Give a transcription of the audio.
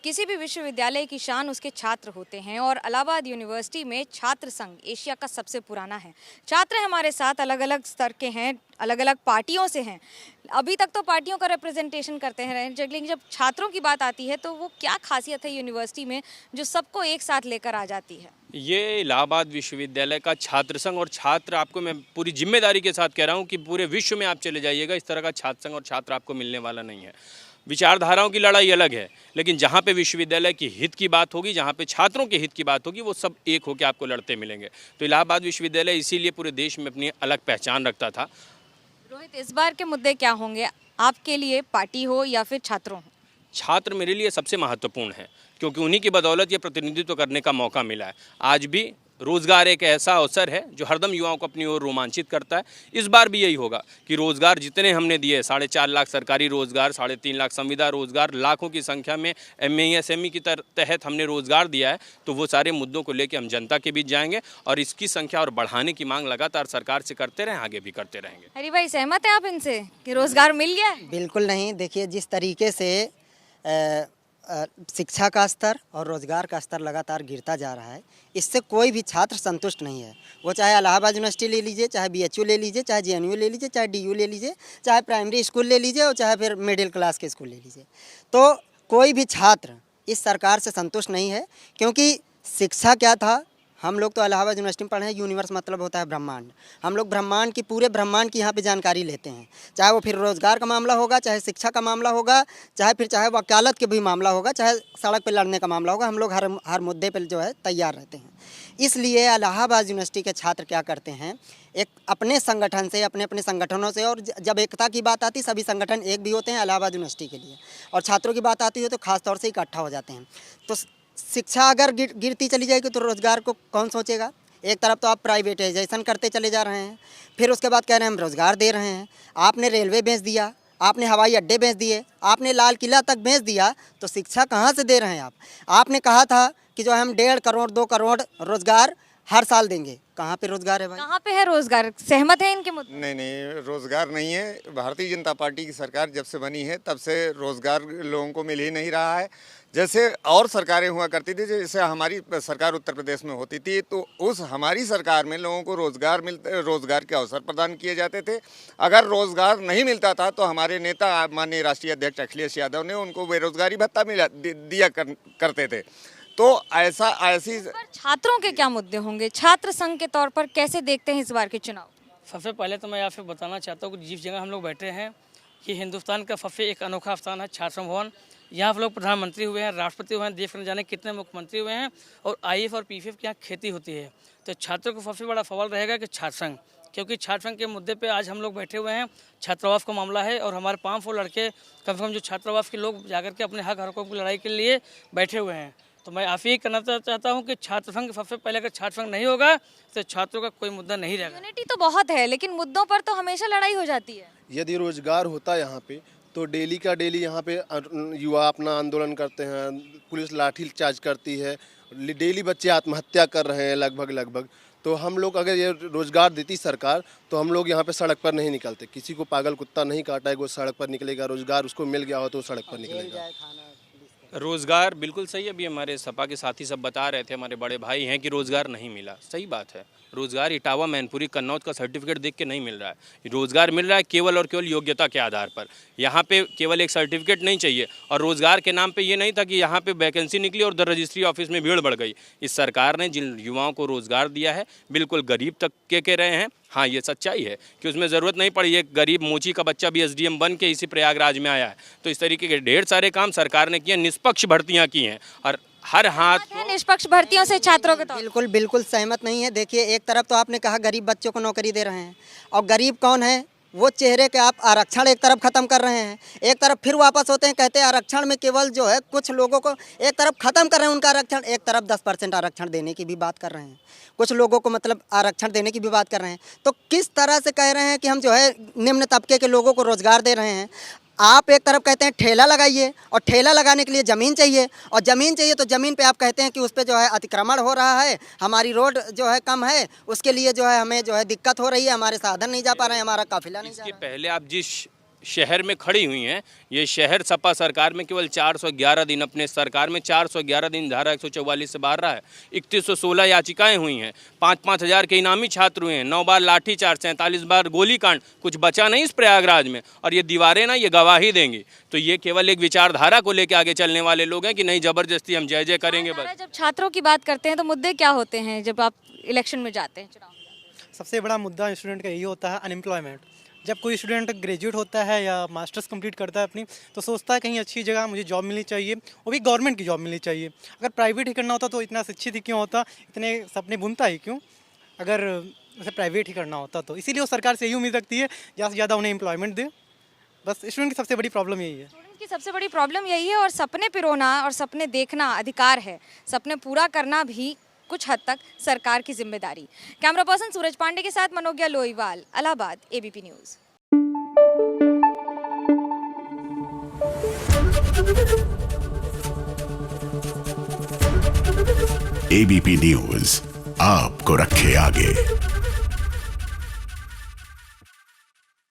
किसी भी विश्वविद्यालय की शान उसके छात्र होते हैं और इलाहाबाद यूनिवर्सिटी में छात्र संघ एशिया का सबसे पुराना है। छात्र हमारे साथ अलग अलग स्तर के हैं, अलग अलग पार्टियों से हैं। अभी तक तो पार्टियों का रिप्रेजेंटेशन करते हैं, लेकिन जब छात्रों की बात आती है तो वो क्या खासियत है यूनिवर्सिटी में जो सबको एक साथ लेकर आ जाती है? ये इलाहाबाद विश्वविद्यालय का छात्र संघ और छात्र, आपको मैं पूरी जिम्मेदारी के साथ कह रहा हूँ कि पूरे विश्व में आप चले जाइएगा, इस तरह का छात्र संघ और छात्र आपको मिलने वाला नहीं है। विचारधाराओं की लड़ाई अलग है, लेकिन जहाँ पे विश्वविद्यालय की हित की बात होगी, जहाँ पे छात्रों के हित की बात होगी, वो सब एक होकर आपको लड़ते मिलेंगे। तो इलाहाबाद विश्वविद्यालय इसीलिए पूरे देश में अपनी अलग पहचान रखता था। रोहित, इस बार के मुद्दे क्या होंगे आपके लिए, पार्टी हो या फिर छात्रों हो? छात्र मेरे लिए सबसे महत्वपूर्ण है, क्योंकि उन्हीं की बदौलत ये प्रतिनिधित्व करने का मौका मिला है। आज भी रोज़गार एक ऐसा अवसर है जो हरदम युवाओं को अपनी ओर रोमांचित करता है। इस बार भी यही होगा कि रोज़गार जितने हमने दिए, 4.5 लाख सरकारी रोज़गार, 3.5 लाख संविदा रोज़गार, लाखों की संख्या में एमएसएमई की तहत हमने रोज़गार दिया है, तो वो सारे मुद्दों को लेकर हम जनता के बीच जाएंगे और इसकी संख्या और बढ़ाने की मांग लगातार सरकार से करते रहें, आगे भी करते रहेंगे। हरी भाई, सहमत है आप इनसे कि रोजगार मिल गया है? बिल्कुल नहीं। देखिए, जिस तरीके से शिक्षा का स्तर और रोज़गार का स्तर लगातार गिरता जा रहा है, इससे कोई भी छात्र संतुष्ट नहीं है। वो चाहे इलाहाबाद यूनिवर्सिटी ले लीजिए, चाहे बीएचयू ले लीजिए, चाहे जेएनयू ले लीजिए, चाहे डीयू ले लीजिए, चाहे प्राइमरी स्कूल ले लीजिए और चाहे फिर मिडिल क्लास के स्कूल ले लीजिए। तो कोई भी छात्र इस सरकार से संतुष्ट नहीं है, क्योंकि शिक्षा क्या था, हम लोग तो इलाहाबाद यूनिवर्सिटी में पढ़े हैं। यूनिवर्स मतलब होता है ब्रह्मांड। हम लोग ब्रह्मांड की, पूरे ब्रह्मांड की यहाँ पे जानकारी लेते हैं। चाहे वो फिर रोज़गार का मामला होगा, चाहे शिक्षा का मामला होगा, चाहे वकालत के भी मामला होगा, चाहे सड़क पे लड़ने का मामला होगा, हम लोग हर मुद्दे पर जो है तैयार रहते हैं। इसलिए इलाहाबाद यूनिवर्सिटी के छात्र क्या करते हैं, एक अपने संगठन से, अपने अपने संगठनों से, और जब एकता की बात आती, सभी संगठन एक भी होते हैं इलाहाबाद यूनिवर्सिटी के लिए, और छात्रों की बात आती है तो खास तौर से इकट्ठा हो जाते हैं। तो शिक्षा अगर गिरती चली जाएगी तो रोज़गार को कौन सोचेगा? एक तरफ तो आप प्राइवेटाइजेशन करते चले जा रहे हैं, फिर उसके बाद कह रहे हैं हम रोज़गार दे रहे हैं। आपने रेलवे बेच दिया, आपने हवाई अड्डे बेच दिए, आपने लाल किला तक बेच दिया, तो शिक्षा कहाँ से दे रहे हैं आप? आपने कहा था कि जो हम 1.5 करोड़ 2 करोड़ रोज़गार हर साल देंगे। कहाँ पे रोज़गार है भाई? कहाँ पे है रोजगार? सहमत है इनके मुद्दे? नहीं, रोज़गार नहीं है। भारतीय जनता पार्टी की सरकार जब से बनी है तब से रोज़गार लोगों को मिल ही नहीं रहा है। जैसे और सरकारें हुआ करती थी, जैसे हमारी सरकार उत्तर प्रदेश में होती थी, तो उस हमारी सरकार में लोगों को रोज़गार के अवसर प्रदान किए जाते थे। अगर रोज़गार नहीं मिलता था तो हमारे नेता माननीय राष्ट्रीय अध्यक्ष अखिलेश यादव ने उनको बेरोज़गारी भत्ता दिया करते थे। तो ऐसी छात्रों के क्या मुद्दे होंगे? छात्र संघ के तौर पर कैसे देखते हैं इस बार के चुनाव? सबसे पहले तो मैं आपसे बताना चाहता हूँ कि जिस जगह हम लोग बैठे हैं, ये हिंदुस्तान का सबसे एक अनोखा स्थान है, छात्र भवन। यहाँ पर लोग प्रधानमंत्री हुए हैं, राष्ट्रपति हुए हैं, देश में जाने कितने मुख्यमंत्री हुए हैं, और आईएएफ और पीएफएफ की यहाँ खेती होती है। तो छात्रों को सबसे बड़ा सवाल रहेगा कि छात्र संघ, क्योंकि छात्र संघ के मुद्दे पे आज हम लोग बैठे हुए हैं। छात्रावास का मामला है और हमारे 500 लड़के कम से कम जो छात्रावास के लोग जाकर के अपने हक हकों की लड़ाई के लिए बैठे हुए हैं। तो मैं आप ही कहना चाहता हूँ कि छात्र संघ सबसे पहले, अगर छात्र संघ नहीं होगा तो छात्रों का कोई मुद्दा नहीं रहेगा। यूनिटी तो बहुत है, लेकिन मुद्दों पर तो हमेशा लड़ाई हो जाती है। यदि रोजगार होता है यहाँ पे, तो डेली का डेली यहाँ पे युवा अपना आंदोलन करते हैं, पुलिस लाठी चार्ज करती है, डेली बच्चे आत्महत्या कर रहे हैं लगभग। तो हम लोग, अगर ये रोजगार देती सरकार, तो हम लोग यहाँ पे सड़क पर नहीं निकलते। किसी को पागल कुत्ता नहीं काटा है वो सड़क पर निकलेगा। रोजगार उसको मिल गया हो तो सड़क पर निकलेगा। रोज़गार बिल्कुल सही। अभी हमारे सपा के साथी सब बता रहे थे, हमारे बड़े भाई हैं, कि रोज़गार नहीं मिला। सही बात है, रोज़गार इटावा, मैनपुरी, कन्नौज का सर्टिफिकेट देख के नहीं मिल रहा है। रोज़गार मिल रहा है केवल और केवल योग्यता के आधार पर। यहाँ पे केवल एक सर्टिफिकेट नहीं चाहिए, और रोज़गार के नाम पे ये नहीं था कि यहाँ पे वैकेंसी निकली और रजिस्ट्री ऑफिस में भीड़ बढ़ गई। इस सरकार ने जिन युवाओं को रोज़गार दिया है, बिल्कुल गरीब तबके के रहे हैं। हाँ, ये सच्चाई है कि उसमें ज़रूरत नहीं पड़ी, एक गरीब मोची का बच्चा भी एसडीएम बन के इसी प्रयागराज में आया है। तो इस तरीके के ढेर सारे काम सरकार ने किए, निष्पक्ष भर्तियाँ की हैं, और हर हाथ निष्पक्ष भर्तियों से छात्रों के तौर? बिल्कुल सहमत नहीं है। देखिए, एक तरफ तो आपने कहा गरीब बच्चों को नौकरी दे रहे हैं, और गरीब कौन है? वो चेहरे के आप आरक्षण एक तरफ ख़त्म कर रहे हैं, एक तरफ फिर वापस होते हैं, कहते हैं आरक्षण में केवल जो है कुछ लोगों को एक तरफ ख़त्म कर रहे हैं उनका आरक्षण, एक तरफ 10% आरक्षण देने की भी बात कर रहे हैं। कुछ लोगों को मतलब आरक्षण देने की भी बात कर रहे हैं। तो किस तरह से कह रहे हैं कि हम जो है निम्न तबके के लोगों को रोज़गार दे रहे हैं? आप एक तरफ कहते हैं ठेला लगाइए, और ठेला लगाने के लिए ज़मीन चाहिए, और ज़मीन चाहिए तो ज़मीन पे आप कहते हैं कि उस पे जो है अतिक्रमण हो रहा है, हमारी रोड जो है कम है, उसके लिए जो है हमें जो है दिक्कत हो रही है, हमारे साधन नहीं जा पा रहे हैं, हमारा काफिला नहीं जा रहा है। पहले आप जिस शहर में खड़ी हुई हैं। ये शहर सपा सरकार में केवल 411 दिन, अपने सरकार में 411 दिन धारा 144 से बाहर रहा है। 3116 याचिकाएं हुई हैं, 5-5 हज़ार के इनामी छात्र हुए हैं, 9 बार लाठीचार्ज, 47 बार गोलीकांड, कुछ बचा नहीं इस प्रयागराज में। और ये दीवारें ना ये गवाही देंगी। तो ये केवल एक विचारधारा को लेकर आगे चलने वाले लोग हैं कि नहीं ज़बरदस्ती हम जय जय करेंगे बस। जब छात्रों की बात करते हैं तो मुद्दे क्या होते हैं जब आप इलेक्शन में जाते हैं, चुनाव में जाते हैं? सबसे बड़ा मुद्दा स्टूडेंट का यही होता है अनएम्प्लॉयमेंट। जब कोई स्टूडेंट ग्रेजुएट होता है या मास्टर्स कंप्लीट करता है अपनी, तो सोचता है कहीं अच्छी जगह मुझे जॉब मिलनी चाहिए, वो भी गवर्नमेंट की जॉब मिलनी चाहिए। अगर प्राइवेट ही करना होता तो इतना शिक्षित ही क्यों होता, इतने सपने बुनता ही क्यों, अगर उसे प्राइवेट ही करना होता तो। इसीलिए वो सरकार से यही उम्मीद रखती है ज़्यादा से ज़्यादा उन्हें एम्प्लॉयमेंट दे। बस स्टूडेंट की सबसे बड़ी प्रॉब्लम यही है। स्टूडेंट की सबसे बड़ी प्रॉब्लम यही है, और सपने पिरोना और सपने देखना अधिकार है, सपने पूरा करना भी कुछ हद तक सरकार की जिम्मेदारी। कैमरा पर्सन सूरज पांडे के साथ Manogya Loiwal, Allahabad, ABP news. ABP news आपको रखे आगे।